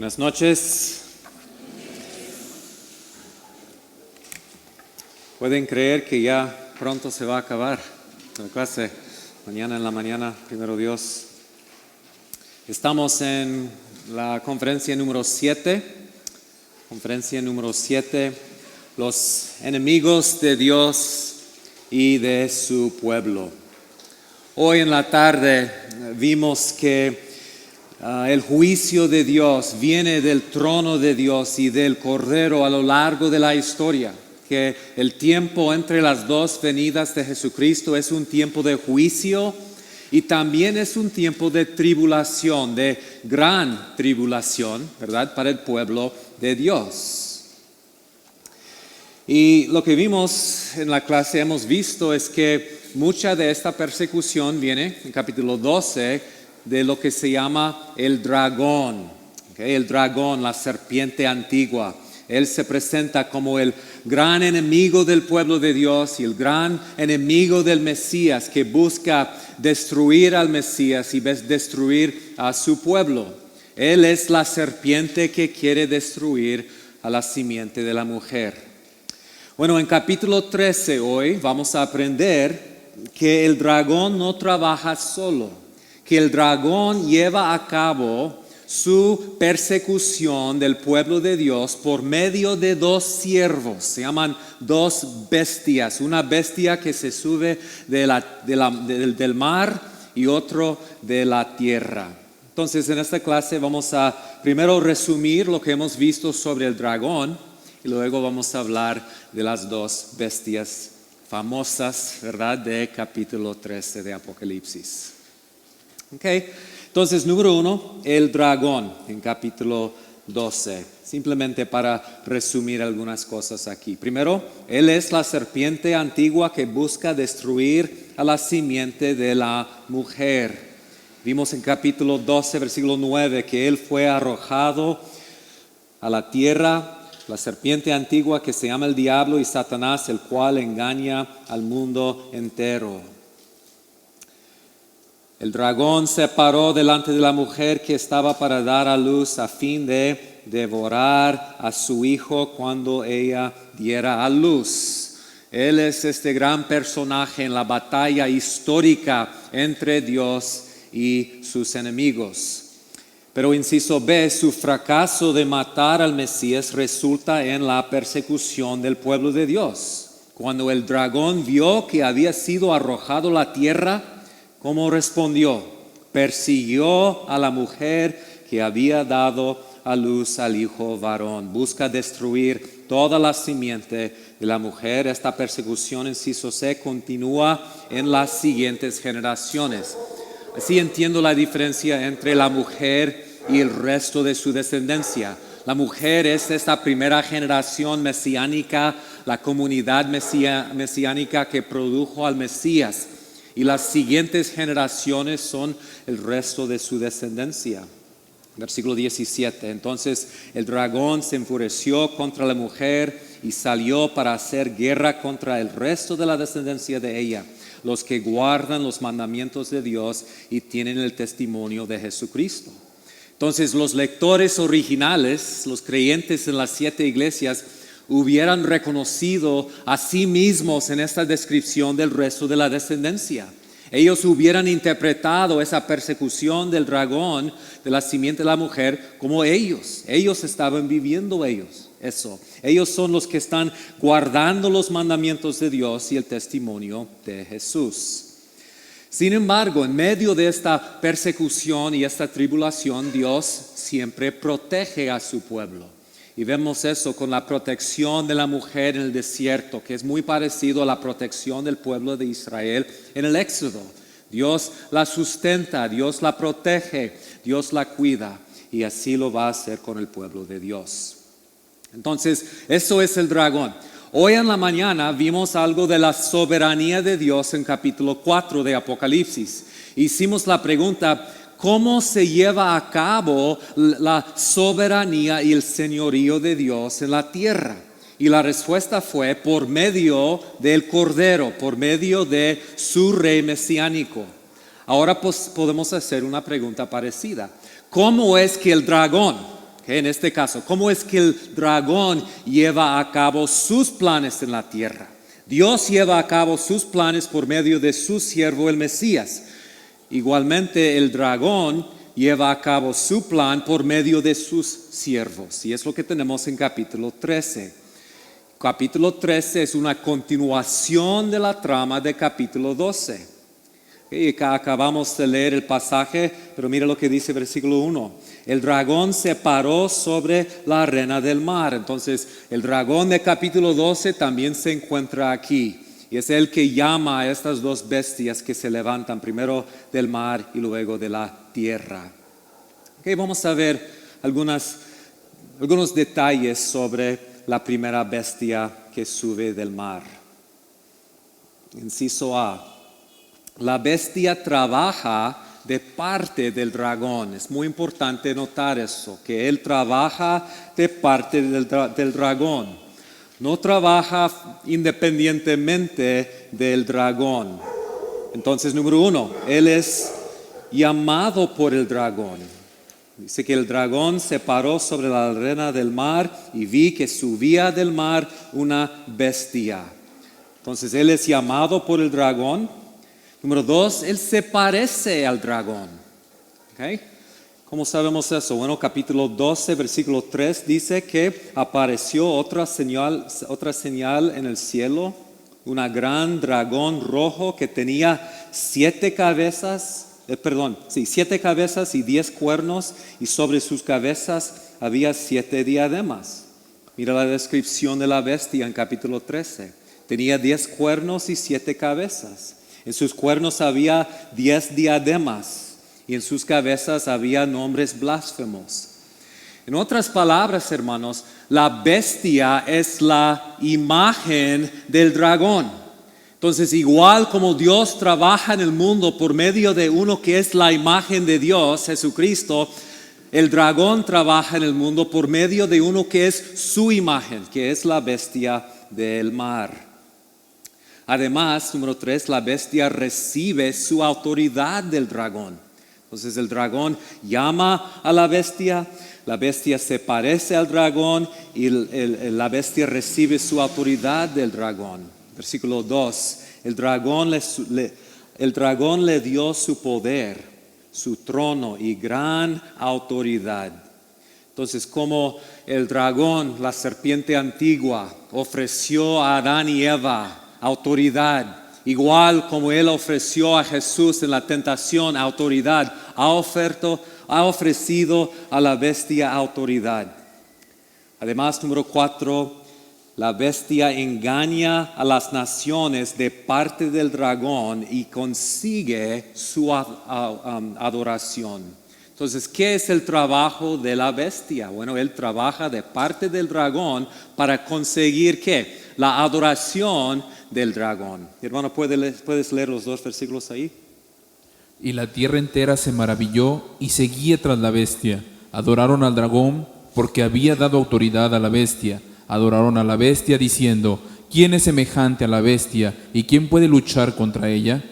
Buenas noches. ¿Pueden creer que ya pronto se va a acabar la clase? Mañana en la mañana, primero Dios. Estamos en la conferencia número 7. Conferencia número 7. Los enemigos de Dios y de su pueblo. Hoy en la tarde vimos que el juicio de Dios viene del trono de Dios y del Cordero a lo largo de la historia. Que el tiempo entre las dos venidas de Jesucristo es un tiempo de juicio y también es un tiempo de tribulación, de gran tribulación, ¿verdad? Para el pueblo de Dios. Y lo que vimos en la clase, hemos visto, es que mucha de esta persecución viene en capítulo 12 de lo que se llama el dragón. ¿Okay? El dragón, la serpiente antigua. Él se presenta como el gran enemigo del pueblo de Dios y el gran enemigo del Mesías que busca destruir al Mesías y destruir a su pueblo. Él es la serpiente que quiere destruir a la simiente de la mujer. Bueno, en capítulo 13 hoy vamos a aprender que el dragón no trabaja solo, que el dragón lleva a cabo su persecución del pueblo de Dios por medio de dos siervos, se llaman dos bestias, una bestia que se sube del mar y otro de la tierra. Entonces en esta clase vamos a primero resumir lo que hemos visto sobre el dragón y luego vamos a hablar de las dos bestias famosas, ¿verdad? De capítulo 13 de Apocalipsis. Okay. Entonces, número 1, el dragón en capítulo 12. Simplemente para resumir algunas cosas aquí. Primero, él es la serpiente antigua que busca destruir a la simiente de la mujer. Vimos en capítulo 12, versículo 9, que él fue arrojado a la tierra, la serpiente antigua que se llama el diablo y Satanás, el cual engaña al mundo entero. El dragón se paró delante de la mujer que estaba para dar a luz a fin de devorar a su hijo cuando ella diera a luz. Él es este gran personaje en la batalla histórica entre Dios y sus enemigos. Pero inciso B, su fracaso de matar al Mesías resulta en la persecución del pueblo de Dios. Cuando el dragón vio que había sido arrojado a la tierra, ¿cómo respondió? Persiguió a la mujer que había dado a luz al hijo varón. Busca destruir toda la simiente de la mujer. Esta persecución, inciso C, continúa en las siguientes generaciones. Así entiendo la diferencia entre la mujer y el resto de su descendencia. La mujer es esta primera generación mesiánica, la comunidad mesiánica que produjo al Mesías. Y las siguientes generaciones son el resto de su descendencia. Versículo 17. Entonces el dragón se enfureció contra la mujer y salió para hacer guerra contra el resto de la descendencia de ella, los que guardan los mandamientos de Dios y tienen el testimonio de Jesucristo. Entonces los lectores originales, los creyentes en las 7 iglesias, hubieran reconocido a sí mismos en esta descripción del resto de la descendencia. Ellos hubieran interpretado esa persecución del dragón, de la simiente de la mujer, como ellos. Ellos estaban viviendo eso. Ellos son los que están guardando los mandamientos de Dios y el testimonio de Jesús. Sin embargo, en medio de esta persecución y esta tribulación, Dios siempre protege a su pueblo. Y vemos eso con la protección de la mujer en el desierto, que es muy parecido a la protección del pueblo de Israel en el Éxodo. Dios la sustenta, Dios la protege, Dios la cuida, y así lo va a hacer con el pueblo de Dios. Entonces, eso es el dragón. Hoy en la mañana vimos algo de la soberanía de Dios en capítulo 4 de Apocalipsis. Hicimos la pregunta: ¿cómo se lleva a cabo la soberanía y el señorío de Dios en la tierra? Y la respuesta fue por medio del Cordero, por medio de su rey mesiánico. Ahora podemos hacer una pregunta parecida. ¿Cómo es que el dragón, En este caso, ¿cómo es que el dragón lleva a cabo sus planes en la tierra? Dios lleva a cabo sus planes por medio de su siervo el Mesías. Igualmente el dragón lleva a cabo su plan por medio de sus siervos. Y es lo que tenemos en capítulo 13. Capítulo 13 es una continuación de la trama de capítulo 12. Y acá acabamos de leer el pasaje, pero mira lo que dice versículo 1. El dragón se paró sobre la arena del mar. Entonces, el dragón de capítulo 12 también se encuentra aquí. Y es el que llama a estas dos bestias que se levantan primero del mar y luego de la tierra. Vamos a ver algunos detalles sobre la primera bestia que sube del mar. Inciso A. La bestia trabaja de parte del dragón. Es muy importante notar eso, que él trabaja de parte del dragón. No trabaja independientemente del dragón. Entonces, número 1, él es llamado por el dragón. Dice que el dragón se paró sobre la arena del mar y vi que subía del mar una bestia. Entonces, él es llamado por el dragón. Número 2, él se parece al dragón. ¿Cómo sabemos eso? Bueno, capítulo 12, versículo 3 dice que apareció otra señal en el cielo, un gran dragón rojo que tenía 7 cabezas y 10 cuernos, y sobre sus cabezas había 7 diademas. Mira la descripción de la bestia en capítulo 13. Tenía 10 cuernos y 7 cabezas. En sus cuernos había 10 diademas y en sus cabezas había nombres blasfemos. En otras palabras, hermanos, la bestia es la imagen del dragón. Entonces, igual como Dios trabaja en el mundo por medio de uno que es la imagen de Dios, Jesucristo, el dragón trabaja en el mundo por medio de uno que es su imagen, que es la bestia del mar. Además, número 3, la bestia recibe su autoridad del dragón. Entonces el dragón llama a la bestia se parece al dragón y la bestia recibe su autoridad del dragón. Versículo 2, el dragón le dio su poder, su trono y gran autoridad. Entonces, como el dragón, la serpiente antigua, ofreció a Adán y Eva autoridad, igual como él ofreció a Jesús en la tentación autoridad, ha ofrecido a la bestia autoridad. Además, número 4, la bestia engaña a las naciones de parte del dragón y consigue su adoración. Entonces, ¿qué es el trabajo de la bestia? Bueno, él trabaja de parte del dragón para conseguir ¿qué? La adoración del dragón. Hermano, ¿puedes leer los 2 versículos ahí? Y la tierra entera se maravilló y seguía tras la bestia. Adoraron al dragón porque había dado autoridad a la bestia. Adoraron a la bestia diciendo: ¿quién es semejante a la bestia y quién puede luchar contra ella?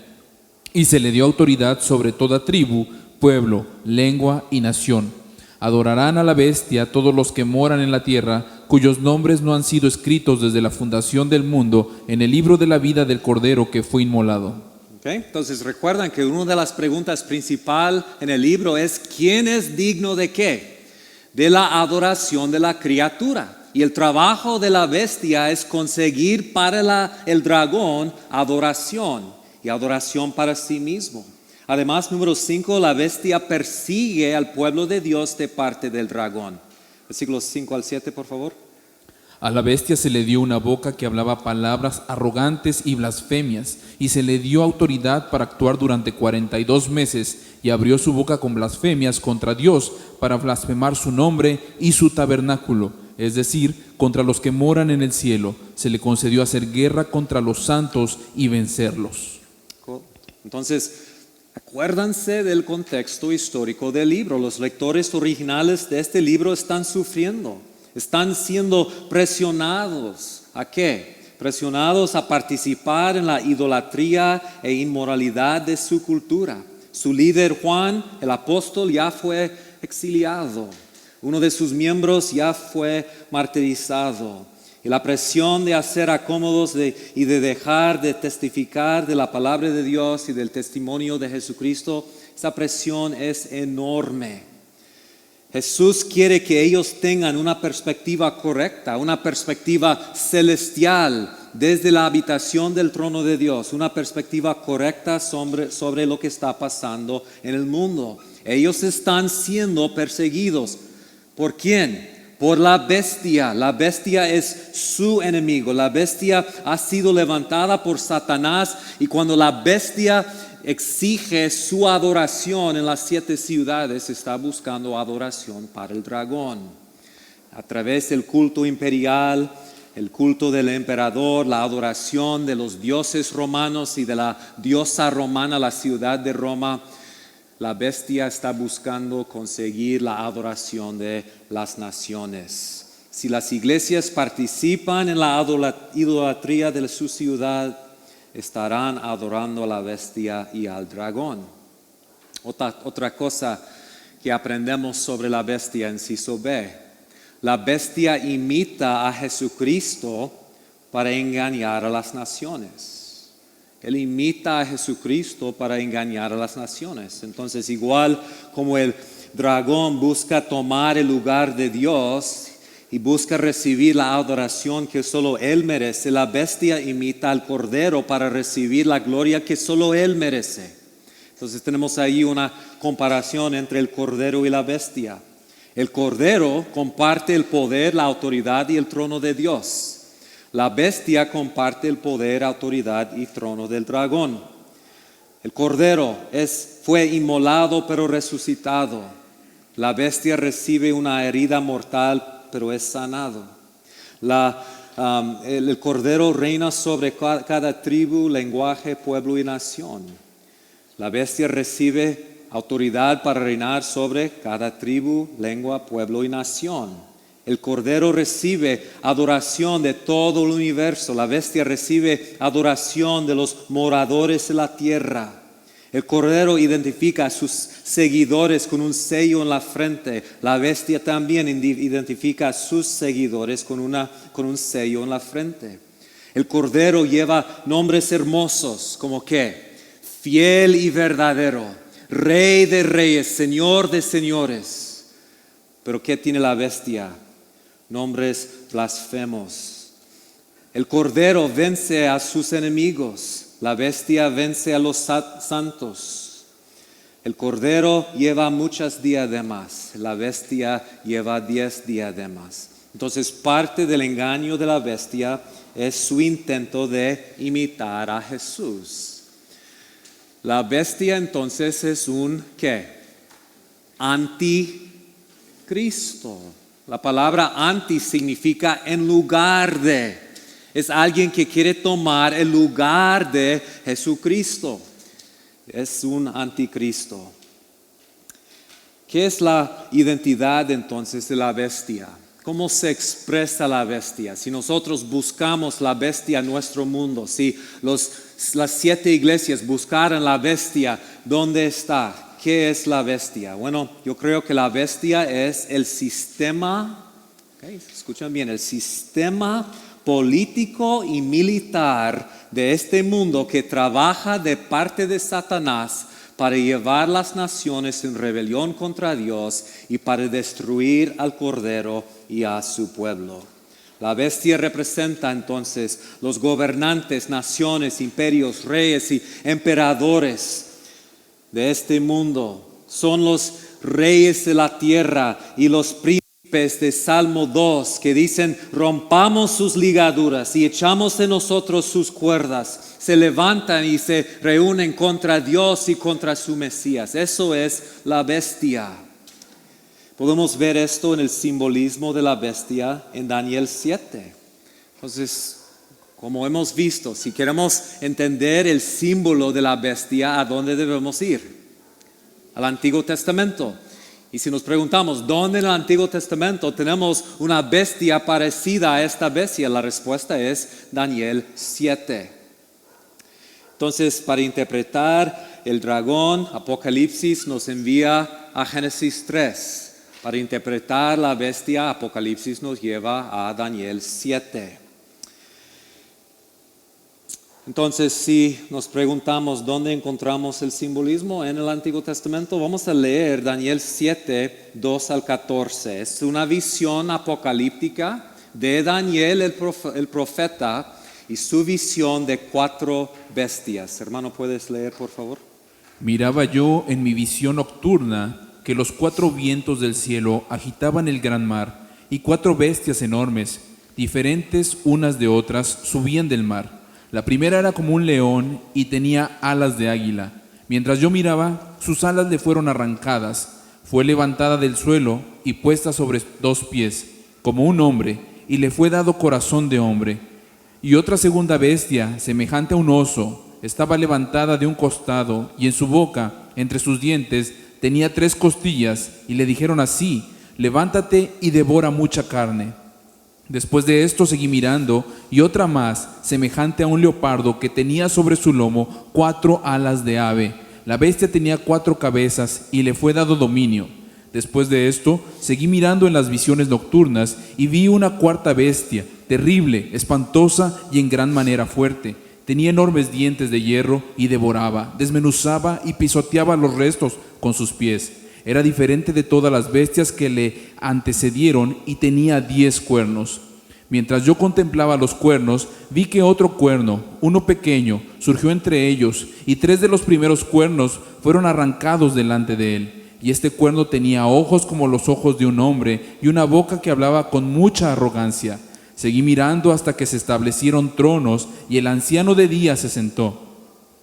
Y se le dio autoridad sobre toda tribu, pueblo, lengua y nación. Adorarán a la bestia todos los que moran en la tierra, cuyos nombres no han sido escritos desde la fundación del mundo en el libro de la vida del Cordero que fue inmolado. Entonces recuerdan que una de las preguntas principales en el libro es: ¿quién es digno de qué? De la adoración de la criatura. Y el trabajo de la bestia es conseguir para el dragón adoración y adoración para sí mismo. Además, número 5, la bestia persigue al pueblo de Dios de parte del dragón. Versículos 5 al 7, por favor. A la bestia se le dio una boca que hablaba palabras arrogantes y blasfemias, y se le dio autoridad para actuar durante 42 meses, y abrió su boca con blasfemias contra Dios para blasfemar su nombre y su tabernáculo, es decir, contra los que moran en el cielo. Se le concedió hacer guerra contra los santos y vencerlos. Entonces, acuérdense del contexto histórico del libro. Los lectores originales de este libro están sufriendo. Están siendo presionados. ¿A qué? Presionados a participar en la idolatría e inmoralidad de su cultura. Su líder Juan, el apóstol, ya fue exiliado. Uno de sus miembros ya fue martirizado. Y la presión de hacer acómodos y de dejar de testificar de la palabra de Dios y del testimonio de Jesucristo, esa presión es enorme. Jesús quiere que ellos tengan una perspectiva correcta, una perspectiva celestial desde la habitación del trono de Dios, una perspectiva correcta sobre lo que está pasando en el mundo. Ellos están siendo perseguidos. ¿Por quién? Por la bestia. La bestia es su enemigo. La bestia ha sido levantada por Satanás, y cuando la bestia exige su adoración en las 7 ciudades, está buscando adoración para el dragón. A través del culto imperial, el culto del emperador, la adoración de los dioses romanos y de la diosa romana, la ciudad de Roma, la bestia está buscando conseguir la adoración de las naciones. Si las iglesias participan en la idolatría de su ciudad, estarán adorando a la bestia y al dragón. Otra cosa que aprendemos sobre la bestia, inciso B. La bestia imita a Jesucristo para engañar a las naciones. Él imita a Jesucristo para engañar a las naciones. Entonces, igual como el dragón busca tomar el lugar de Dios y busca recibir la adoración que solo Él merece, la bestia imita al Cordero para recibir la gloria que solo Él merece. Entonces tenemos ahí una comparación entre el Cordero y la bestia. El Cordero comparte el poder, la autoridad y el trono de Dios. La bestia comparte el poder, autoridad y trono del dragón. El Cordero fue inmolado pero resucitado. La bestia recibe una herida mortal pero es sanado. El Cordero reina sobre cada tribu, lenguaje, pueblo y nación. La bestia recibe autoridad para reinar sobre cada tribu, lengua, pueblo y nación. El Cordero recibe adoración de todo el universo. La bestia recibe adoración de los moradores de la tierra. El Cordero identifica a sus seguidores con un sello en la frente. La bestia también identifica a sus seguidores con un sello en la frente. El Cordero lleva nombres hermosos, como ¿qué? Fiel y verdadero, Rey de reyes, Señor de señores. Pero ¿qué tiene la bestia? Nombres blasfemos. El Cordero vence a sus enemigos. La bestia vence a los santos. El Cordero lleva muchas diademas. La bestia lleva 10 diademas. Entonces, parte del engaño de la bestia es su intento de imitar a Jesús. La bestia entonces es un ¿qué? Anticristo. La palabra anti significa en lugar de. Es alguien que quiere tomar el lugar de Jesucristo. Es un anticristo. ¿Qué es la identidad entonces de la bestia? ¿Cómo se expresa la bestia? Si nosotros buscamos la bestia en nuestro mundo, si las 7 iglesias buscaran la bestia, ¿dónde está? ¿Qué es la bestia? Bueno, yo creo que la bestia es el sistema, escuchen bien, el sistema político y militar de este mundo que trabaja de parte de Satanás para llevar las naciones en rebelión contra Dios y para destruir al Cordero y a su pueblo. La bestia representa entonces los gobernantes, naciones, imperios, reyes y emperadores de este mundo. Son los reyes de la tierra y los príncipes de Salmo 2 que dicen: rompamos sus ligaduras y echamos de nosotros sus cuerdas. Se levantan y se reúnen contra Dios y contra su Mesías. Eso es la bestia. Podemos ver esto en el simbolismo de la bestia en Daniel 7. Entonces, como hemos visto, si queremos entender el símbolo de la bestia, ¿a dónde debemos ir? Al Antiguo Testamento. Y si nos preguntamos, ¿dónde en el Antiguo Testamento tenemos una bestia parecida a esta bestia? La respuesta es Daniel 7. Entonces, para interpretar el dragón, Apocalipsis nos envía a Génesis 3. Para interpretar la bestia, Apocalipsis nos lleva a Daniel 7. Entonces, si nos preguntamos dónde encontramos el simbolismo en el Antiguo Testamento, vamos a leer Daniel 7, 2 al 14. Es una visión apocalíptica de Daniel, el profeta, y su visión de 4 bestias. Hermano, ¿puedes leer, por favor? Miraba yo en mi visión nocturna que los 4 vientos del cielo agitaban el gran mar, y 4 bestias enormes, diferentes unas de otras, subían del mar. La primera era como un león y tenía alas de águila. Mientras yo miraba, sus alas le fueron arrancadas. Fue levantada del suelo y puesta sobre 2 pies, como un hombre, y le fue dado corazón de hombre. Y otra segunda bestia, semejante a un oso, estaba levantada de un costado, y en su boca, entre sus dientes, tenía 3 costillas, y le dijeron así: levántate y devora mucha carne. Después de esto seguí mirando, y otra más, semejante a un leopardo, que tenía sobre su lomo 4 alas de ave. La bestia tenía 4 cabezas, y le fue dado dominio. Después de esto seguí mirando en las visiones nocturnas, y vi una 4ª bestia, terrible, espantosa y en gran manera fuerte. Tenía enormes dientes de hierro, y devoraba, desmenuzaba y pisoteaba los restos con sus pies. Era diferente de todas las bestias que le antecedieron, y tenía 10 cuernos. Mientras yo contemplaba los cuernos, vi que otro cuerno, uno pequeño, surgió entre ellos, y 3 de los primeros cuernos fueron arrancados delante de él. Y este cuerno tenía ojos como los ojos de un hombre, y una boca que hablaba con mucha arrogancia. Seguí mirando hasta que se establecieron tronos, y el anciano de día se sentó.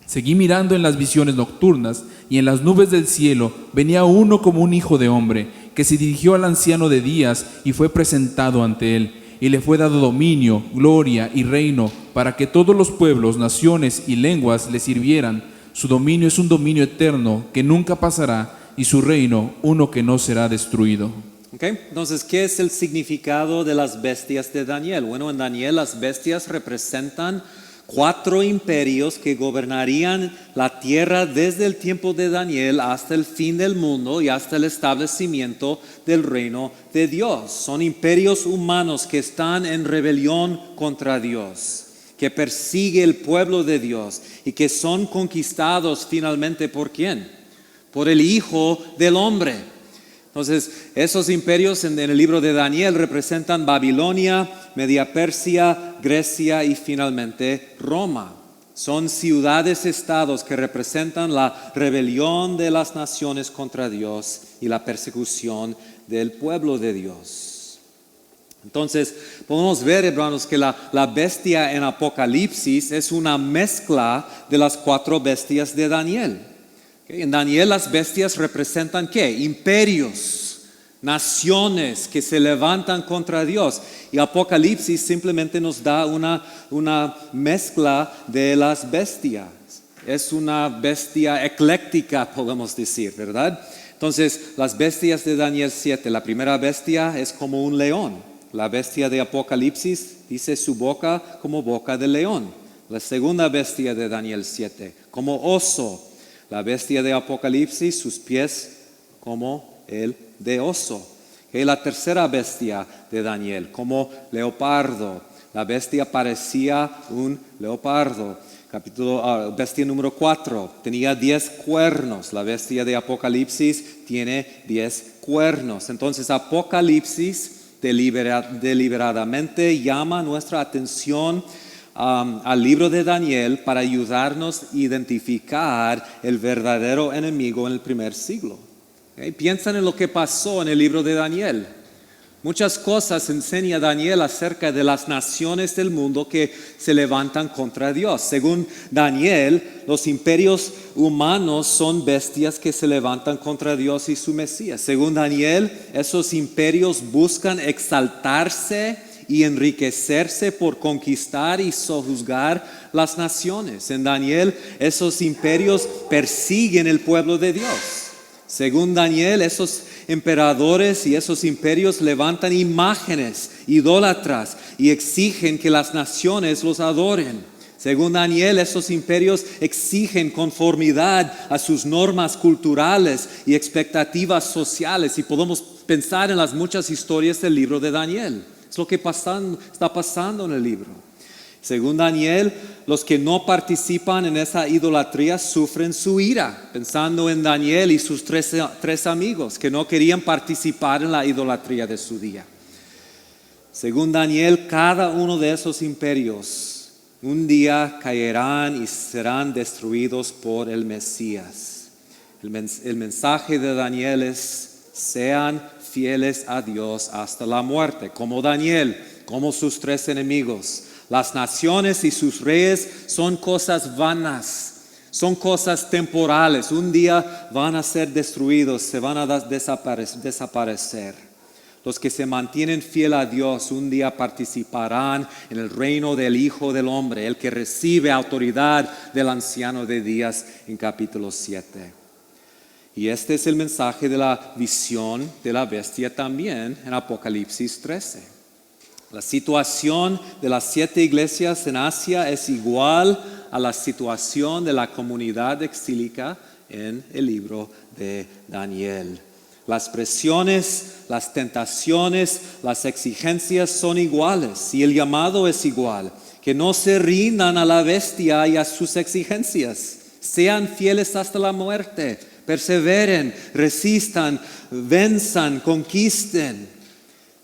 Seguí mirando en las visiones nocturnas, y en las nubes del cielo venía uno como un hijo de hombre, que se dirigió al anciano de días y fue presentado ante él, y le fue dado dominio, gloria y reino, para que todos los pueblos, naciones y lenguas le sirvieran. Su dominio es un dominio eterno que nunca pasará, y su reino uno que no será destruido. Okay. Entonces, ¿qué es el significado de las bestias de Daniel? Bueno, en Daniel las bestias representan 4 imperios que gobernarían la tierra desde el tiempo de Daniel hasta el fin del mundo y hasta el establecimiento del reino de Dios. Son imperios humanos que están en rebelión contra Dios, que persigue el pueblo de Dios y que son conquistados finalmente ¿por quién? Por el Hijo del Hombre. Entonces, esos imperios en el libro de Daniel representan Babilonia, Media Persia, Grecia y finalmente Roma. Son ciudades-estados que representan la rebelión de las naciones contra Dios y la persecución del pueblo de Dios. Entonces, podemos ver, hermanos, que la bestia en Apocalipsis es una mezcla de las 4 bestias de Daniel. En Daniel las bestias representan ¿qué? Imperios, naciones que se levantan contra Dios. Y Apocalipsis simplemente nos da una mezcla de las bestias. Es una bestia ecléctica, podemos decir, ¿verdad? Entonces, las bestias de Daniel 7, la primera bestia es como un león. La bestia de Apocalipsis dice su boca como boca de león. La segunda bestia de Daniel 7, como oso. La bestia de Apocalipsis, sus pies como el de oso. La tercera bestia de Daniel, como leopardo. La bestia parecía un leopardo. Bestia número 4, tenía 10 cuernos. La bestia de Apocalipsis tiene 10 cuernos. Entonces Apocalipsis deliberadamente llama nuestra atención al libro de Daniel para ayudarnos a identificar el verdadero enemigo en el primer siglo. Piensan en lo que pasó en el libro de Daniel. Muchas cosas enseña Daniel acerca de las naciones del mundo que se levantan contra Dios. Según Daniel, los imperios humanos son bestias que se levantan contra Dios y su Mesías. Según Daniel, esos imperios buscan exaltarse y enriquecerse por conquistar y sojuzgar las naciones. En Daniel, esos imperios persiguen el pueblo de Dios. Según Daniel, esos emperadores y esos imperios levantan imágenes idólatras y exigen que las naciones los adoren. Según Daniel, esos imperios exigen conformidad a sus normas culturales y expectativas sociales. Y podemos pensar en las muchas historias del libro de Daniel. Es lo que está pasando en el libro. Según Daniel, los que no participan en esa idolatría sufren su ira. Pensando en Daniel y sus tres amigos que no querían participar en la idolatría de su día. Según Daniel, cada uno de esos imperios un día caerán y serán destruidos por el Mesías. El mensaje de Daniel es: sean fieles a Dios hasta la muerte, como Daniel, como sus tres enemigos. Las naciones y sus reyes son cosas vanas, son cosas temporales. Un día van a ser destruidos, se van a desaparecer. Los que se mantienen fiel a Dios un día participarán en el reino del Hijo del Hombre, el que recibe autoridad del Anciano de Días en capítulo 7. Y este es el mensaje de la visión de la bestia también en Apocalipsis 13. La situación de las 7 iglesias en Asia es igual a la situación de la comunidad exílica en el libro de Daniel. Las presiones, las tentaciones, las exigencias son iguales y el llamado es igual. Que no se rindan a la bestia y a sus exigencias. Sean fieles hasta la muerte, perseveren, resistan, venzan, conquisten.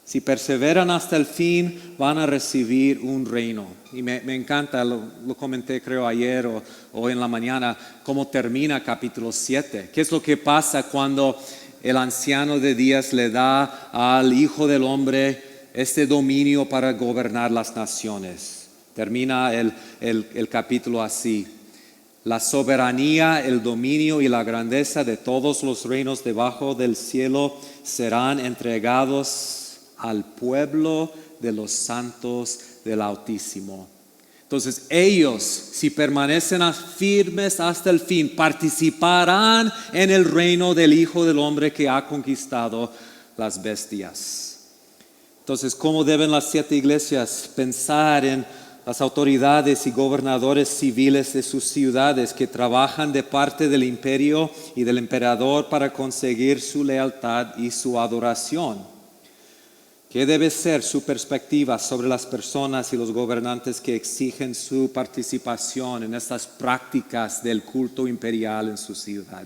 Si perseveran hasta el fin, van a recibir un reino. Y me encanta, lo comenté creo ayer o en la mañana, cómo termina capítulo 7. ¿Qué es lo que pasa cuando el Anciano de Días le da al Hijo del Hombre este dominio para gobernar las naciones? Termina el capítulo así: la soberanía, el dominio y la grandeza de todos los reinos debajo del cielo serán entregados al pueblo de los santos del Altísimo. Entonces ellos, si permanecen firmes hasta el fin, participarán en el reino del Hijo del Hombre que ha conquistado las bestias. Entonces, ¿cómo deben las 7 iglesias pensar en las autoridades y gobernadores civiles de sus ciudades que trabajan de parte del imperio y del emperador para conseguir su lealtad y su adoración? ¿Qué debe ser su perspectiva sobre las personas y los gobernantes que exigen su participación en estas prácticas del culto imperial en su ciudad?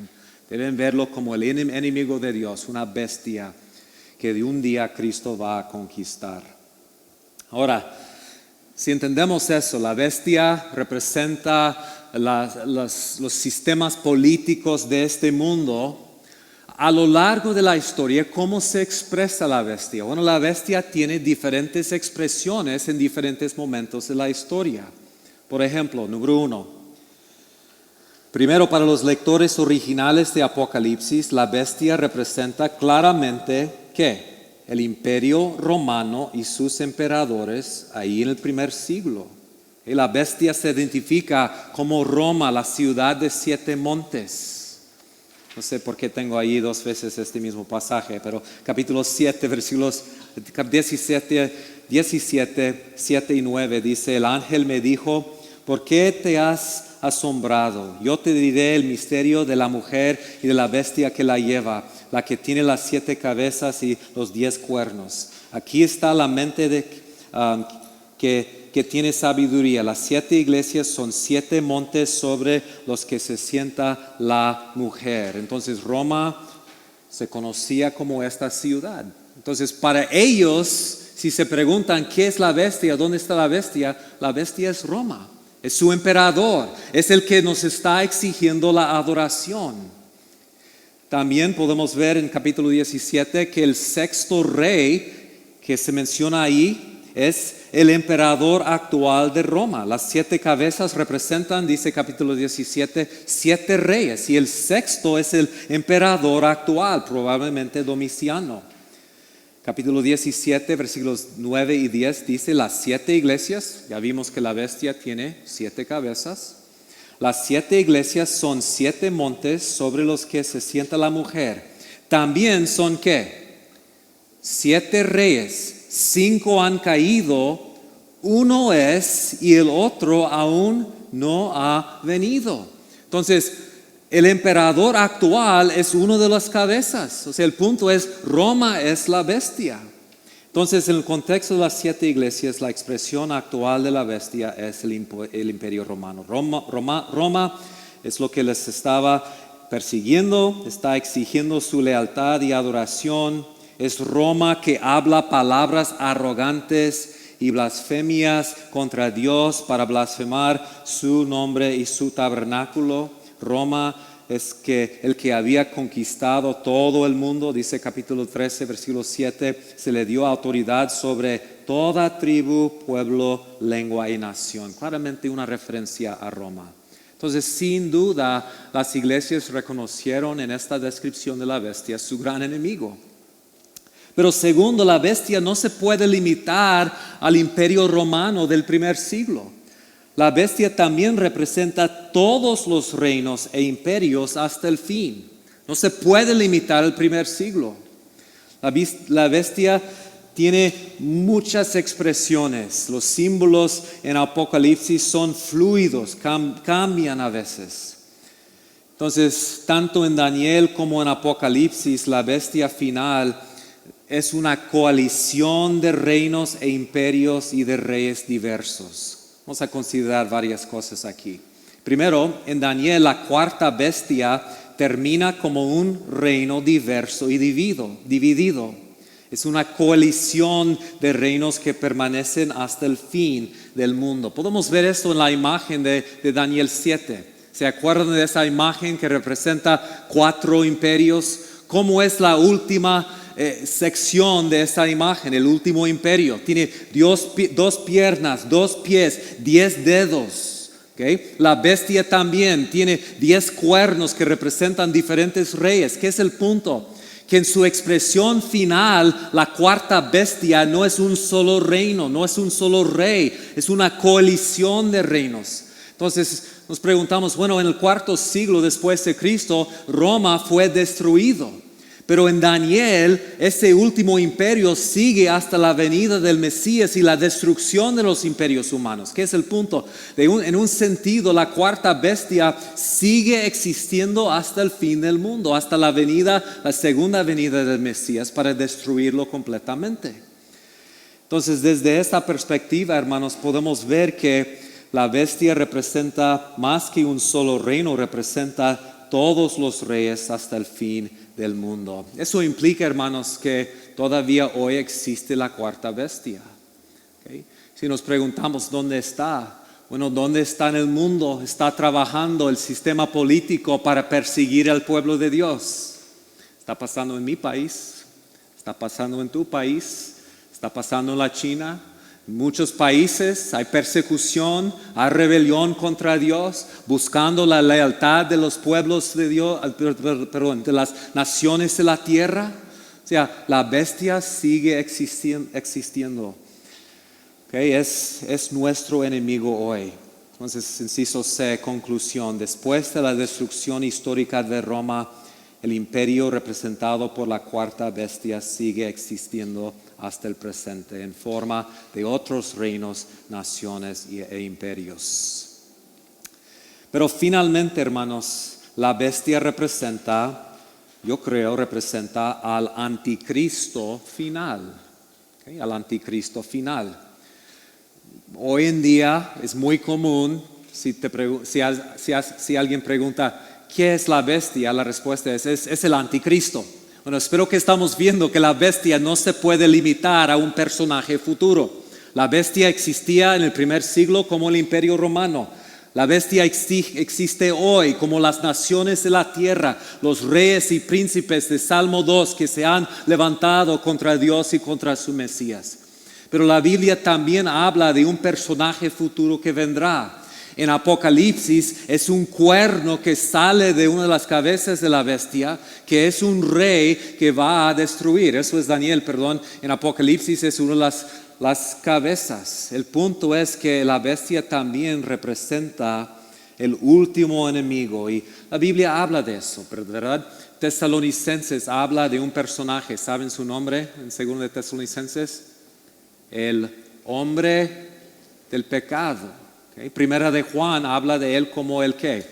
Deben verlo como el enemigo de Dios, una bestia que de un día Cristo va a conquistar. Ahora, si entendemos eso, la bestia representa los sistemas políticos de este mundo. A lo largo de la historia, ¿cómo se expresa la bestia? Bueno, la bestia tiene diferentes expresiones en diferentes momentos de la historia. Por ejemplo, número 1. Primero, para los lectores originales de Apocalipsis, la bestia representa claramente ¿qué? El imperio romano y sus emperadores ahí en el primer siglo. Y la bestia se identifica como Roma, la ciudad de 7 montes. No sé por qué tengo ahí 2 veces este mismo pasaje, pero capítulo 7, versículos 17, 7 y 9 dice: el ángel me dijo, ¿por qué te has asombrado? Yo te diré el misterio de la mujer y de la bestia que la lleva, la que tiene las 7 cabezas y los 10 cuernos. Aquí está la mente que tiene sabiduría. Las 7 iglesias son 7 montes sobre los que se sienta la mujer. Entonces Roma se conocía como esta ciudad. Entonces para ellos, si se preguntan ¿qué es la bestia? ¿Dónde está la bestia? La bestia es Roma, es su emperador, es el que nos está exigiendo la adoración. También podemos ver en capítulo 17 que el 6º rey que se menciona ahí es el emperador actual de Roma. Las 7 cabezas representan, dice capítulo 17, 7 reyes. Y el 6º es el emperador actual, probablemente Domiciano. Capítulo 17, versículos 9 y 10 dice: las 7 iglesias, ya vimos que la bestia tiene 7 cabezas. Las 7 iglesias son 7 montes sobre los que se sienta la mujer. También son ¿qué? 7 reyes. 5 han caído, uno es y el otro aún no ha venido. Entonces, el emperador actual es uno de las cabezas. O sea, el punto es, Roma es la bestia. Entonces, en el contexto de las 7 iglesias, la expresión actual de la bestia es el imperio romano. Roma es lo que les estaba persiguiendo, está exigiendo su lealtad y adoración. Es Roma que habla palabras arrogantes y blasfemias contra Dios para blasfemar su nombre y su tabernáculo. Roma es el que había conquistado todo el mundo, dice capítulo 13, versículo 7, se le dio autoridad sobre toda tribu, pueblo, lengua y nación. Claramente una referencia a Roma. Entonces, sin duda, las iglesias reconocieron en esta descripción de la bestia su gran enemigo. Pero segundo, la bestia no se puede limitar al imperio romano del primer siglo. La bestia también representa todos los reinos e imperios hasta el fin. No se puede limitar al primer siglo. La bestia tiene muchas expresiones. Los símbolos en Apocalipsis son fluidos, cambian a veces. Entonces, tanto en Daniel como en Apocalipsis, la bestia final es una coalición de reinos e imperios y de reyes diversos. Vamos a considerar varias cosas aquí. Primero, en Daniel, la cuarta bestia termina como un reino diverso y dividido. Es una coalición de reinos que permanecen hasta el fin del mundo. Podemos ver esto en la imagen de Daniel 7. ¿Se acuerdan de esa imagen que representa 4 imperios? ¿Cómo es la última sección de esa imagen, el último imperio? Tiene 2 piernas, 2 pies, 10 dedos. ¿Okay? La bestia también tiene 10 cuernos que representan diferentes reyes. ¿Qué es el punto? Que en su expresión final, la cuarta bestia no es un solo reino, no es un solo rey, es una coalición de reinos. Entonces nos preguntamos, bueno, en el 4º siglo después de Cristo, Roma fue destruido. Pero en Daniel, ese último imperio sigue hasta la venida del Mesías y la destrucción de los imperios humanos. ¿Qué es el punto? En un sentido, la cuarta bestia sigue existiendo hasta el fin del mundo, hasta la segunda venida del Mesías para destruirlo completamente. Entonces, desde esta perspectiva, hermanos, podemos ver que la bestia representa más que un solo reino, representa todos los reyes hasta el fin del mundo. Eso implica, hermanos, que todavía hoy existe la cuarta bestia. ¿Okay? Si nos preguntamos dónde está, bueno, ¿dónde está en el mundo? Está trabajando el sistema político para perseguir al pueblo de Dios. Está pasando en mi país, está pasando en tu país, está pasando en la China. En muchos países hay persecución, hay rebelión contra Dios, buscando la lealtad de los pueblos de Dios, de las naciones de la tierra. O sea, la bestia sigue existiendo. Okay, es nuestro enemigo hoy. Entonces, inciso C, conclusión. Después de la destrucción histórica de Roma, el imperio representado por la cuarta bestia sigue existiendo hasta el presente en forma de otros reinos, naciones e imperios. Pero finalmente, hermanos, la bestia representa al anticristo final. ¿Okay? Al anticristo final. Hoy en día es muy común, si alguien pregunta, ¿qué es la bestia? La respuesta es el anticristo. Bueno, espero que estamos viendo que la bestia no se puede limitar a un personaje futuro. La bestia existía en el primer siglo como el imperio romano. La bestia existe hoy como las naciones de la tierra, los reyes y príncipes de Salmo 2 que se han levantado contra Dios y contra su Mesías. Pero la Biblia también habla de un personaje futuro que vendrá. En Apocalipsis es un cuerno que sale de una de las cabezas de la bestia, que es un rey que va a destruir. Eso es Daniel, en Apocalipsis es una de las cabezas. El punto es que la bestia también representa el último enemigo y la Biblia habla de eso, ¿verdad? Tesalonicenses habla de un personaje, ¿saben su nombre en 2 de Tesalonicenses? El hombre del pecado. ¿Okay? Primera de Juan habla de él como el ¿qué?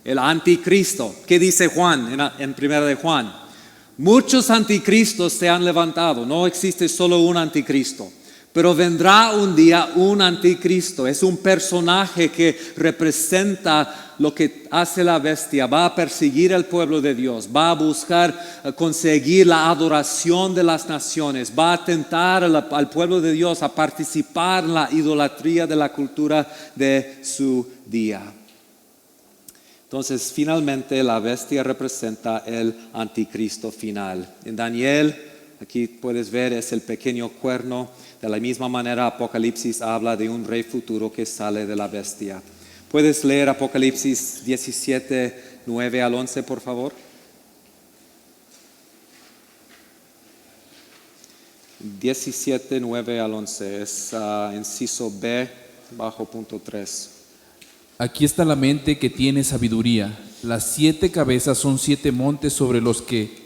El anticristo. ¿Qué dice Juan en Primera de Juan? Muchos anticristos se han levantado, no existe solo un anticristo. Pero vendrá un día un anticristo, es un personaje que representa lo que hace la bestia, va a perseguir al pueblo de Dios, va a buscar conseguir la adoración de las naciones, va a tentar al pueblo de Dios a participar en la idolatría de la cultura de su día. Entonces, finalmente la bestia representa el anticristo final. En Daniel, aquí puedes ver, es el pequeño cuerno. De la misma manera, Apocalipsis habla de un rey futuro que sale de la bestia. ¿Puedes leer Apocalipsis 17, 9 al 11, por favor? 17, 9 al 11, es inciso B, bajo punto 3. Aquí está la mente que tiene sabiduría. Las 7 cabezas son 7 montes sobre los que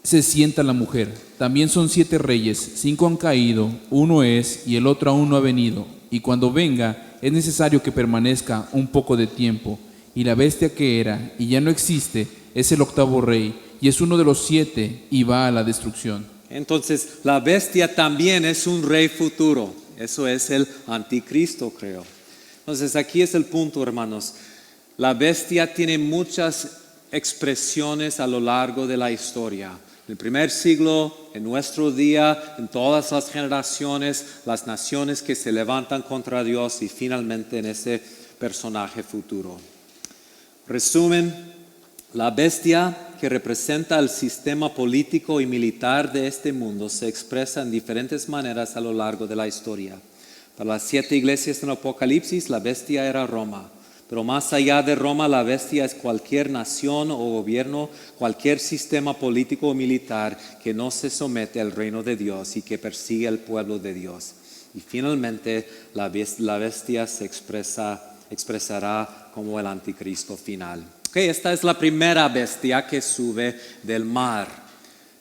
se sienta la mujer. También son 7 reyes, 5 han caído, uno es y el otro aún no ha venido. Y cuando venga es necesario que permanezca un poco de tiempo. Y la bestia que era y ya no existe es el 8º rey y es uno de los 7 y va a la destrucción. Entonces la bestia también es un rey futuro. Eso es el anticristo, creo. Entonces aquí es el punto, hermanos. La bestia tiene muchas expresiones a lo largo de la historia. En el primer siglo, en nuestro día, en todas las generaciones, las naciones que se levantan contra Dios y finalmente en ese personaje futuro. Resumen, la bestia que representa el sistema político y militar de este mundo se expresa en diferentes maneras a lo largo de la historia. Para las 7 iglesias en Apocalipsis, la bestia era Roma. Pero más allá de Roma, la bestia es cualquier nación o gobierno, cualquier sistema político o militar que no se somete al reino de Dios y que persigue al pueblo de Dios. Y finalmente la bestia se expresará como el anticristo final. Okay, esta es la primera bestia que sube del mar.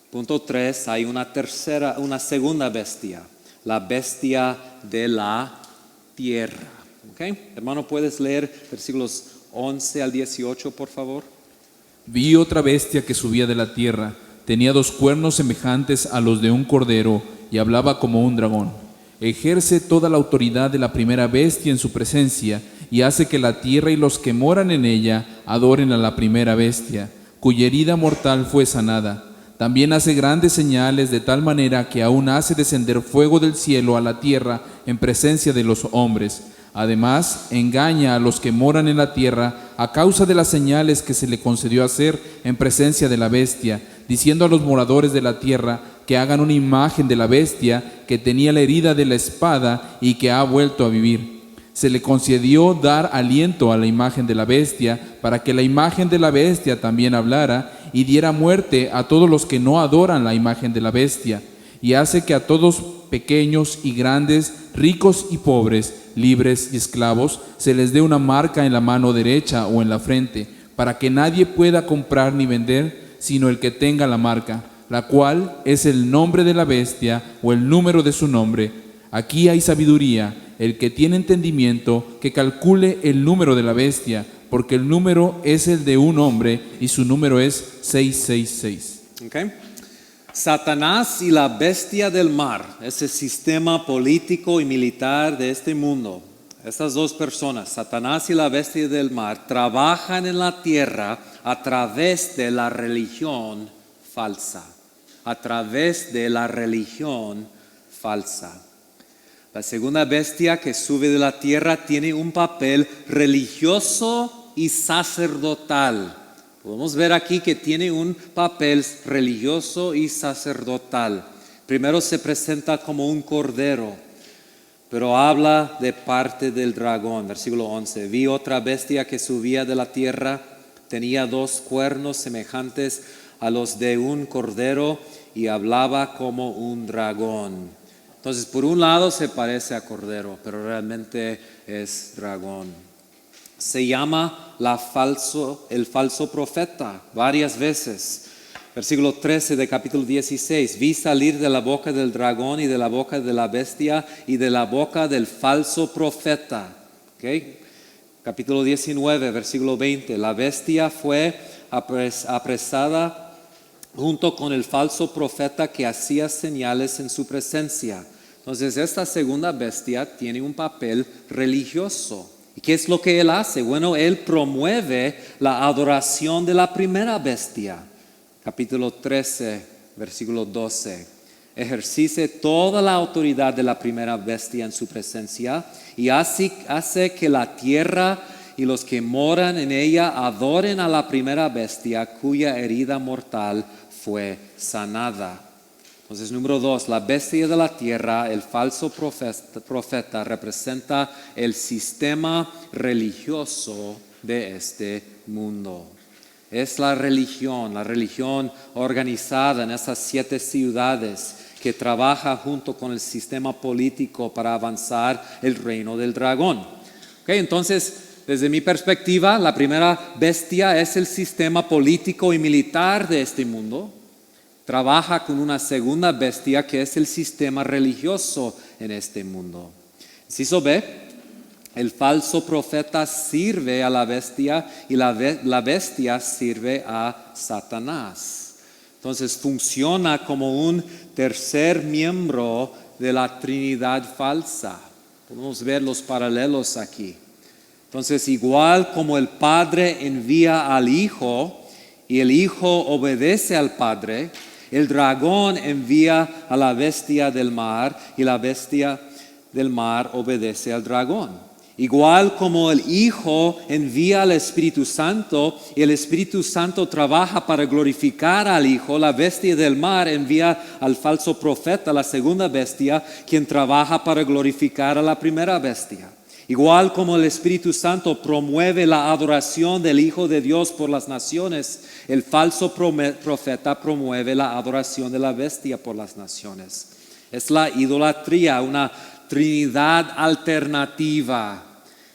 Punto 3, hay una segunda bestia, la bestia de la tierra. Okay. Hermano, ¿puedes leer versículos 11 al 18, por favor? Vi otra bestia que subía de la tierra. Tenía 2 cuernos semejantes a los de un cordero y hablaba como un dragón. Ejerce toda la autoridad de la primera bestia en su presencia y hace que la tierra y los que moran en ella adoren a la primera bestia, cuya herida mortal fue sanada. También hace grandes señales de tal manera que aún hace descender fuego del cielo a la tierra en presencia de los hombres. Además, engaña a los que moran en la tierra a causa de las señales que se le concedió hacer en presencia de la bestia, diciendo a los moradores de la tierra que hagan una imagen de la bestia que tenía la herida de la espada y que ha vuelto a vivir. Se le concedió dar aliento a la imagen de la bestia para que la imagen de la bestia también hablara y diera muerte a todos los que no adoran la imagen de la bestia. Y hace que a todos, pequeños y grandes, ricos y pobres, libres y esclavos, se les dé una marca en la mano derecha o en la frente, para que nadie pueda comprar ni vender, sino el que tenga la marca, la cual es el nombre de la bestia o el número de su nombre. Aquí hay sabiduría, el que tiene entendimiento, que calcule el número de la bestia, porque el número es el de un hombre y su número es 666. Okay. Satanás y la bestia del mar, ese sistema político y militar de este mundo, estas 2 personas, Satanás y la bestia del mar, trabajan en la tierra a través de la religión falsa. A través de la religión falsa. La segunda bestia que sube de la tierra tiene un papel religioso y sacerdotal. Podemos ver aquí que tiene un papel religioso y sacerdotal. Primero se presenta como un cordero, pero habla de parte del dragón. Versículo 11. Vi otra bestia que subía de la tierra, tenía 2 cuernos semejantes a los de un cordero y hablaba como un dragón. Entonces, por un lado se parece a cordero, pero realmente es dragón. Se llama el falso profeta varias veces. Versículo 13 de capítulo 16. Vi salir de la boca del dragón y de la boca de la bestia y de la boca del falso profeta. ¿Okay? Capítulo 19, versículo 20. La bestia fue apresada junto con el falso profeta que hacía señales en su presencia. Entonces, esta segunda bestia tiene un papel religioso. ¿Y qué es lo que él hace? Bueno, él promueve la adoración de la primera bestia. Capítulo 13, versículo 12. Ejerce toda la autoridad de la primera bestia en su presencia y hace que la tierra y los que moran en ella adoren a la primera bestia cuya herida mortal fue sanada. Entonces, número 2, la bestia de la tierra, el falso profeta, representa el sistema religioso de este mundo. Es la religión organizada en esas 7 ciudades que trabaja junto con el sistema político para avanzar el reino del dragón. Okay, entonces, desde mi perspectiva, la primera bestia es el sistema político y militar de este mundo. Trabaja con una segunda bestia que es el sistema religioso en este mundo. Inciso B, el falso profeta sirve a la bestia y la bestia sirve a Satanás. Entonces funciona como un tercer miembro de la Trinidad falsa. Podemos ver los paralelos aquí. Entonces, igual como el Padre envía al Hijo y el Hijo obedece al Padre, el dragón envía a la bestia del mar y la bestia del mar obedece al dragón. Igual como el Hijo envía al Espíritu Santo y el Espíritu Santo trabaja para glorificar al Hijo, la bestia del mar envía al falso profeta, la segunda bestia, quien trabaja para glorificar a la primera bestia. Igual como el Espíritu Santo promueve la adoración del Hijo de Dios por las naciones, el falso profeta promueve la adoración de la bestia por las naciones. Es la idolatría, una trinidad alternativa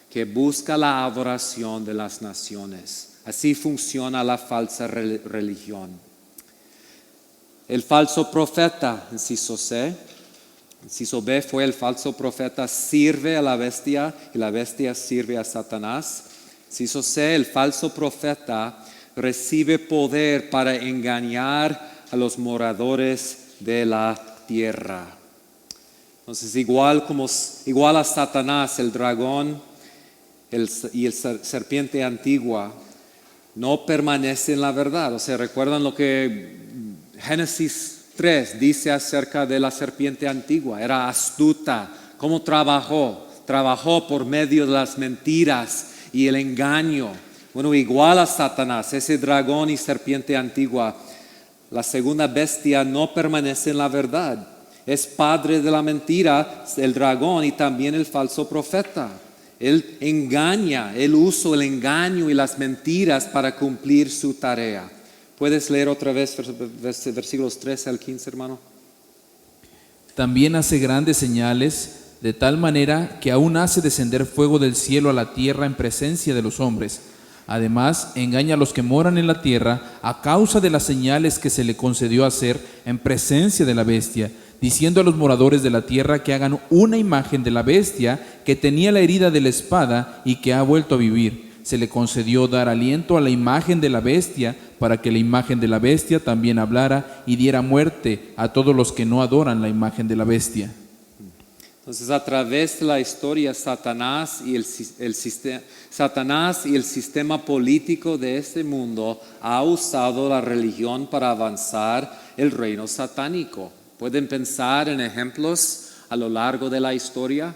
que busca la adoración de las naciones. Así funciona la falsa religión. El falso profeta, inciso C. Inciso B fue el falso profeta sirve a la bestia y la bestia sirve a Satanás. Inciso C, el falso profeta recibe poder para engañar a los moradores de la tierra. Entonces, igual a Satanás, el dragón y el serpiente antigua no permanecen en la verdad. O sea, ¿recuerdan lo que Génesis 3 dice acerca de la serpiente antigua? Era astuta. ¿Cómo trabajó? Trabajó por medio de las mentiras y el engaño. Bueno, igual a Satanás, ese dragón y serpiente antigua, la segunda bestia no permanece en la verdad. Es padre de la mentira, el dragón y también el falso profeta. Él engaña, él usa el engaño y las mentiras para cumplir su tarea. ¿Puedes leer otra vez versículos 13 al 15, hermano? También hace grandes señales, de tal manera que aún hace descender fuego del cielo a la tierra en presencia de los hombres. Además, engaña a los que moran en la tierra a causa de las señales que se le concedió hacer en presencia de la bestia, diciendo a los moradores de la tierra que hagan una imagen de la bestia que tenía la herida de la espada y que ha vuelto a vivir. Se le concedió dar aliento a la imagen de la bestia para que la imagen de la bestia también hablara y diera muerte a todos los que no adoran la imagen de la bestia. Entonces, a través de la historia, Satanás y el sistema político de este mundo ha usado la religión para avanzar el reino satánico. ¿Pueden pensar en ejemplos a lo largo de la historia?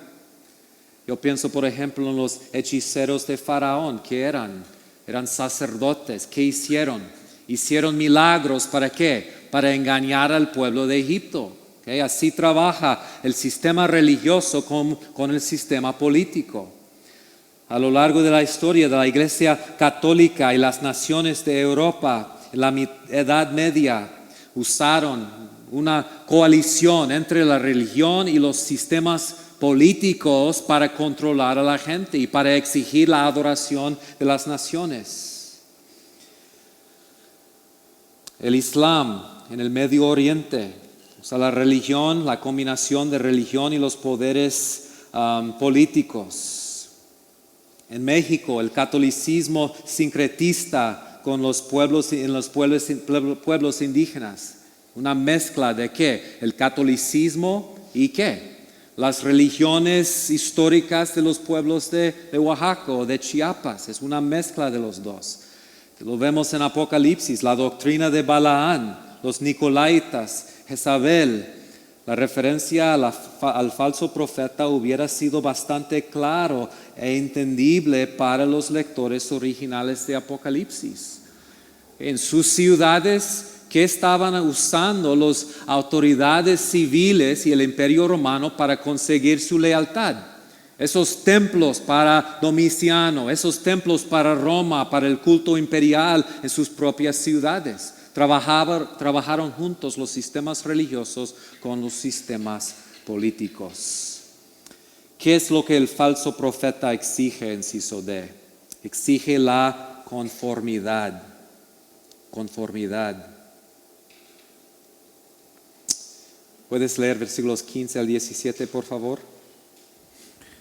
Yo pienso, por ejemplo, en los hechiceros de Faraón. ¿Qué eran? Eran sacerdotes. ¿Qué hicieron? Hicieron milagros. ¿Para qué? Para engañar al pueblo de Egipto. ¿Okay? Así trabaja el sistema religioso con el sistema político. A lo largo de la historia de la Iglesia Católica y las naciones de Europa, en la Edad Media, usaron una coalición entre la religión y los sistemas políticos para controlar a la gente y para exigir la adoración de las naciones. El Islam en el Medio Oriente, o sea, la religión, la combinación de religión y los poderes políticos. En México, el catolicismo sincretista con los pueblos indígenas. Una mezcla de ¿qué? El catolicismo y ¿qué? Las religiones históricas de los pueblos de Oaxaca o de Chiapas. Es una mezcla de los dos. Lo vemos en Apocalipsis, la doctrina de Balaán, los Nicolaitas, Jezabel. La referencia al falso profeta hubiera sido bastante claro e entendible para los lectores originales de Apocalipsis. En sus ciudades, ¿qué estaban usando las autoridades civiles y el imperio romano para conseguir su lealtad? Esos templos para Domiciano, esos templos para Roma, para el culto imperial en sus propias ciudades. Trabajaron juntos los sistemas religiosos con los sistemas políticos. ¿Qué es lo que el falso profeta exige, inciso D? Exige la conformidad. Conformidad. ¿Puedes leer versículos 15 al 17, por favor?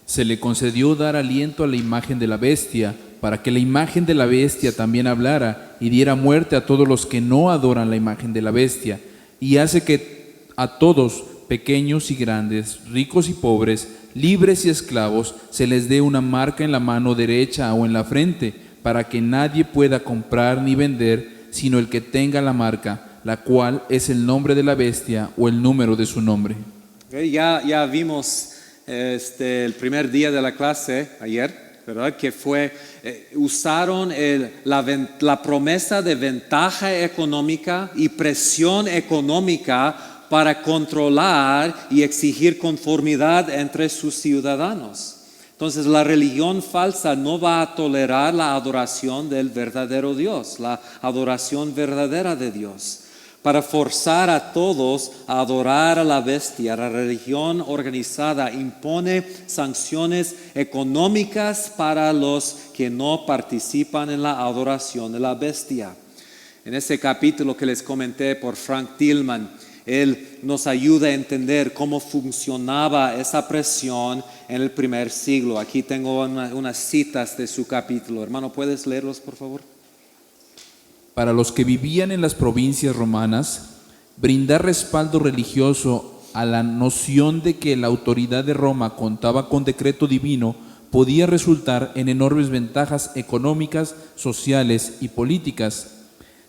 Se le concedió dar aliento a la imagen de la bestia, para que la imagen de la bestia también hablara y diera muerte a todos los que no adoran la imagen de la bestia, y hace que a todos, pequeños y grandes, ricos y pobres, libres y esclavos, se les dé una marca en la mano derecha o en la frente, para que nadie pueda comprar ni vender, sino el que tenga la marca, la cual es el nombre de la bestia o el número de su nombre. Okay, ya vimos el primer día de la clase ayer, ¿verdad? Que fue, usaron la promesa de ventaja económica y presión económica para controlar y exigir conformidad entre sus ciudadanos. Entonces la religión falsa no va a tolerar la adoración del verdadero Dios, la adoración verdadera de Dios. Para forzar a todos a adorar a la bestia, la religión organizada impone sanciones económicas para los que no participan en la adoración de la bestia. En ese capítulo que les comenté por Frank Tillman, él nos ayuda a entender cómo funcionaba esa presión en el primer siglo. Aquí tengo unas citas de su capítulo. Hermano, ¿puedes leerlos, por favor? Para los que vivían en las provincias romanas, brindar respaldo religioso a la noción de que la autoridad de Roma contaba con decreto divino podía resultar en enormes ventajas económicas, sociales y políticas.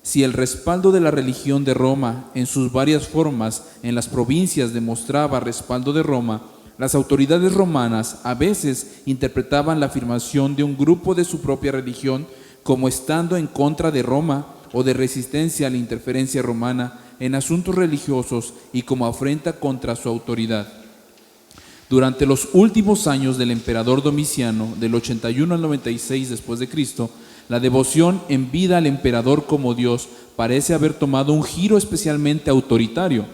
Si el respaldo de la religión de Roma en sus varias formas en las provincias demostraba respaldo de Roma, las autoridades romanas a veces interpretaban la afirmación de un grupo de su propia religión como estando en contra de Roma o de resistencia a la interferencia romana en asuntos religiosos y como afrenta contra su autoridad. Durante los últimos años del emperador Domiciano, del 81 al 96 después de Cristo, la devoción en vida al emperador como Dios parece haber tomado un giro especialmente autoritario.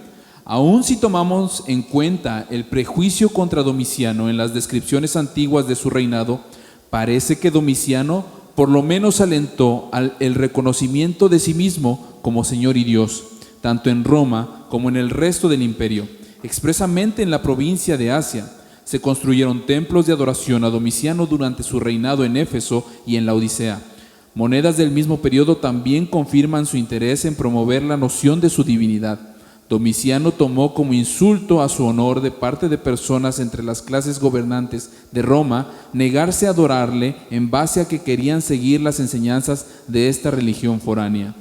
Aun si tomamos en cuenta el prejuicio contra Domiciano en las descripciones antiguas de su reinado, parece que Domiciano por lo menos alentó el reconocimiento de sí mismo como Señor y Dios, tanto en Roma como en el resto del imperio. Expresamente en la provincia de Asia, se construyeron templos de adoración a Domiciano durante su reinado en Éfeso y en la Odisea. Monedas del mismo periodo también confirman su interés en promover la noción de su divinidad. Domiciano tomó como insulto a su honor de parte de personas entre las clases gobernantes de Roma negarse a adorarle en base a que querían seguir las enseñanzas de esta religión foránea.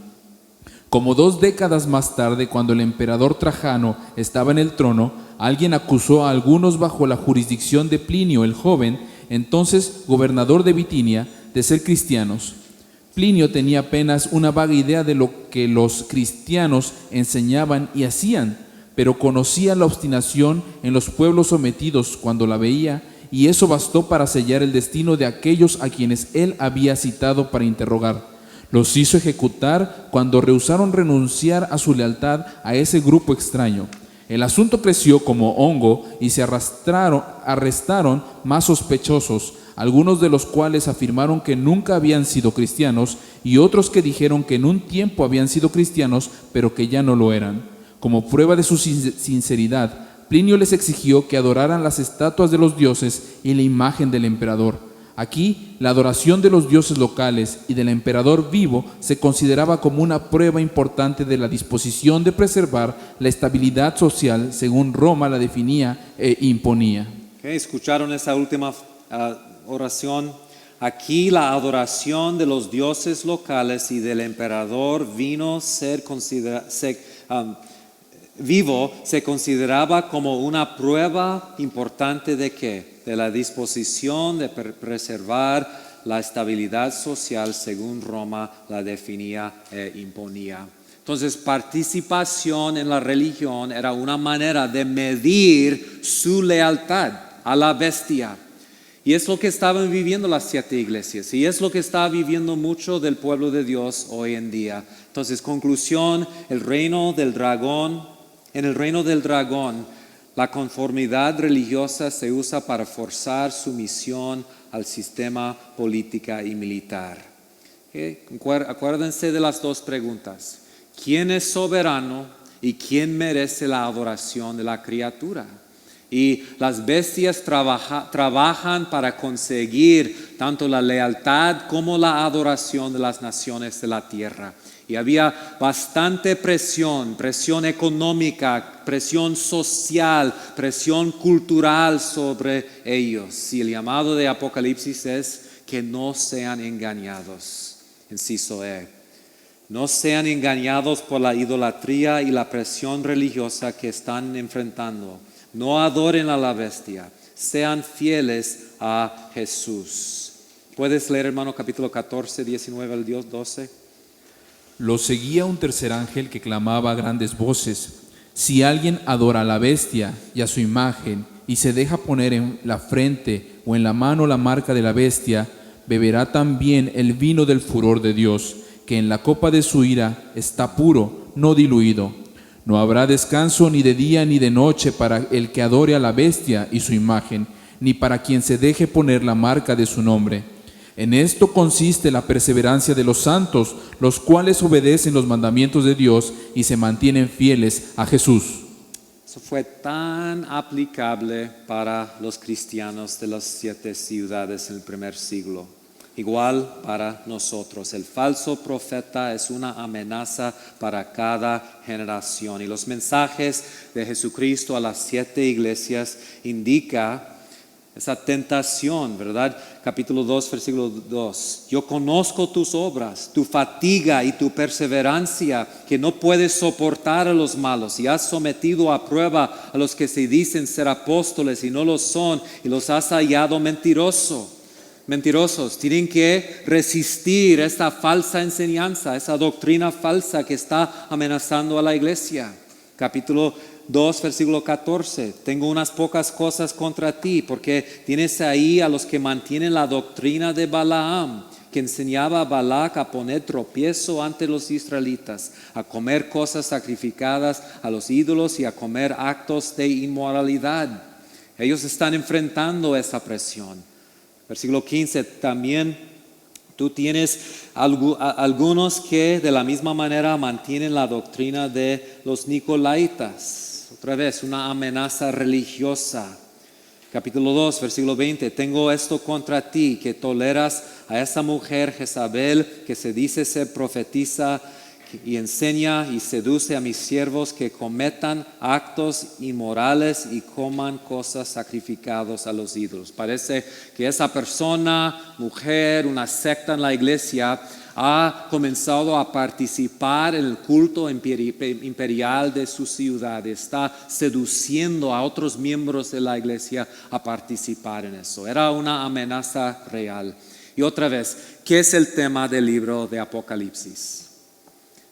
Como 2 décadas más tarde, cuando el emperador Trajano estaba en el trono, alguien acusó a algunos bajo la jurisdicción de Plinio el joven, entonces gobernador de Bitinia, de ser cristianos. Plinio tenía apenas una vaga idea de lo que los cristianos enseñaban y hacían, pero conocía la obstinación en los pueblos sometidos cuando la veía, y eso bastó para sellar el destino de aquellos a quienes él había citado para interrogar. Los hizo ejecutar cuando rehusaron renunciar a su lealtad a ese grupo extraño. El asunto creció como hongo y se arrestaron más sospechosos, algunos de los cuales afirmaron que nunca habían sido cristianos y otros que dijeron que en un tiempo habían sido cristianos, pero que ya no lo eran. Como prueba de su sinceridad, Plinio les exigió que adoraran las estatuas de los dioses y la imagen del emperador. Aquí, la adoración de los dioses locales y del emperador vivo se consideraba como una prueba importante de la disposición de preservar la estabilidad social según Roma la definía e imponía. Okay, ¿escucharon esa última oración? Aquí la adoración de los dioses locales y del emperador vivo se consideraba como una prueba importante de ¿qué? De la disposición de preservar la estabilidad social según Roma la definía e imponía. Entonces, participación en la religión era una manera de medir su lealtad a la bestia. Y es lo que estaban viviendo las 7 iglesias. Y es lo que está viviendo mucho del pueblo de Dios hoy en día. Entonces, conclusión, en el reino del dragón, la conformidad religiosa se usa para forzar sumisión al sistema político y militar. ¿Okay? Acuérdense de las 2 preguntas. ¿Quién es soberano y quién merece la adoración de la criatura? Y las bestias trabajan para conseguir tanto la lealtad como la adoración de las naciones de la tierra. Y había bastante presión económica, presión social, presión cultural sobre ellos. Y el llamado de Apocalipsis es que no sean engañados. Inciso E. No sean engañados por la idolatría y la presión religiosa que están enfrentando. No adoren a la bestia. Sean fieles a Jesús. ¿Puedes leer, hermano, capítulo 14, 19 al 12? Lo seguía un tercer ángel que clamaba a grandes voces: si alguien adora a la bestia y a su imagen y se deja poner en la frente o en la mano la marca de la bestia, beberá también el vino del furor de Dios, que en la copa de su ira está puro, no diluido. No habrá descanso ni de día ni de noche para el que adore a la bestia y su imagen, ni para quien se deje poner la marca de su nombre. En esto consiste la perseverancia de los santos, los cuales obedecen los mandamientos de Dios y se mantienen fieles a Jesús. Eso fue tan aplicable para los cristianos de las 7 ciudades en el primer siglo. Igual para nosotros. El falso profeta es una amenaza para cada generación. Y los mensajes de Jesucristo a las 7 iglesias indica esa tentación, ¿verdad? Capítulo 2, versículo 2. Yo conozco tus obras, tu fatiga y tu perseverancia, que no puedes soportar a los malos, y has sometido a prueba a los que se dicen ser apóstoles y no lo son, y los has hallado mentirosos. Tienen que resistir esta falsa enseñanza, esa doctrina falsa que está amenazando a la iglesia. Capítulo 2, versículo 14. Tengo unas pocas cosas contra ti, porque tienes ahí a los que mantienen la doctrina de Balaam, que enseñaba a Balac a poner tropiezo ante los israelitas, a comer cosas sacrificadas a los ídolos y a comer actos de inmoralidad. Ellos están enfrentando esa presión. Versículo 15, también tú tienes algunos que de la misma manera mantienen la doctrina de los nicolaitas. Otra vez, una amenaza religiosa. Capítulo 2, versículo 20, tengo esto contra ti, que toleras a esa mujer Jezabel, que se dice ser profetiza y enseña y seduce a mis siervos que cometan actos inmorales y coman cosas sacrificadas a los ídolos. Parece que esa persona, mujer, una secta en la iglesia, ha comenzado a participar en el culto imperial de su ciudad. Está seduciendo a otros miembros de la iglesia a participar en eso. Era una amenaza real. Y otra vez, ¿qué es el tema del libro de Apocalipsis?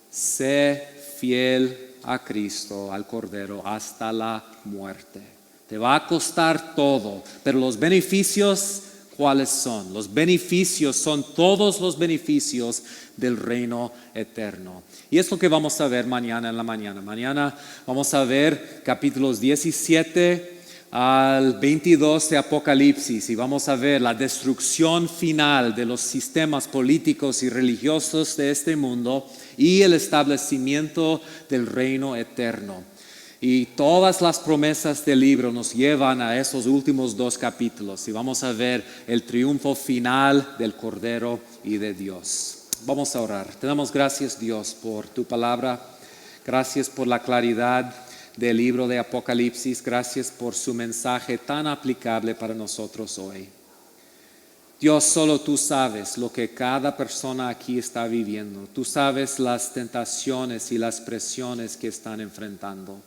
Sé fiel a Cristo, al Cordero, hasta la muerte. Te va a costar todo, pero los beneficios, ¿cuáles son? Los beneficios son todos los beneficios del reino eterno. Y es lo que vamos a ver mañana en la mañana. Mañana vamos a ver capítulos 17 al 22 de Apocalipsis y vamos a ver la destrucción final de los sistemas políticos y religiosos de este mundo y el establecimiento del reino eterno. Y todas las promesas del libro nos llevan a esos últimos 2 capítulos y vamos a ver el triunfo final del Cordero y de Dios. Vamos a orar. Te damos gracias, Dios, por tu palabra. Gracias por la claridad del libro de Apocalipsis. Gracias por su mensaje tan aplicable para nosotros hoy. Dios, solo tú sabes lo que cada persona aquí está viviendo. Tú sabes las tentaciones y las presiones que están enfrentando.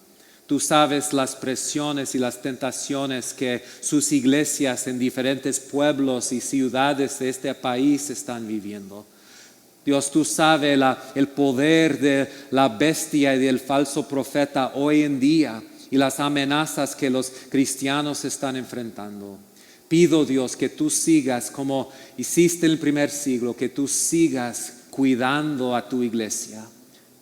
Tú sabes las presiones y las tentaciones que sus iglesias en diferentes pueblos y ciudades de este país están viviendo. Dios, tú sabes el poder de la bestia y del falso profeta hoy en día y las amenazas que los cristianos están enfrentando. Pido, Dios, que tú sigas como hiciste en el primer siglo, que tú sigas cuidando a tu iglesia.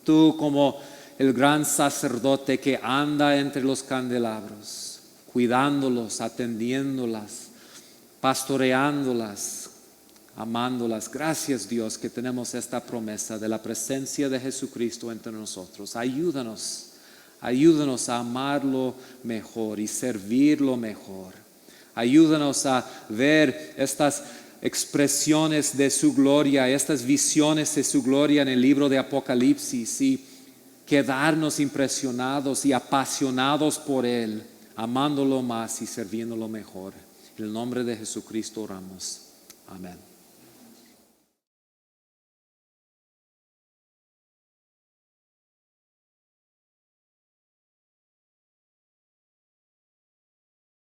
Tú como el gran sacerdote que anda entre los candelabros, cuidándolos, atendiéndolas, pastoreándolas, amándolas. Gracias, Dios, que tenemos esta promesa de la presencia de Jesucristo entre nosotros. Ayúdanos a amarlo mejor y servirlo mejor. Ayúdanos a ver estas expresiones de su gloria, estas visiones de su gloria en el libro de Apocalipsis y quedarnos impresionados y apasionados por Él, amándolo más y sirviéndolo mejor. En el nombre de Jesucristo oramos. Amén.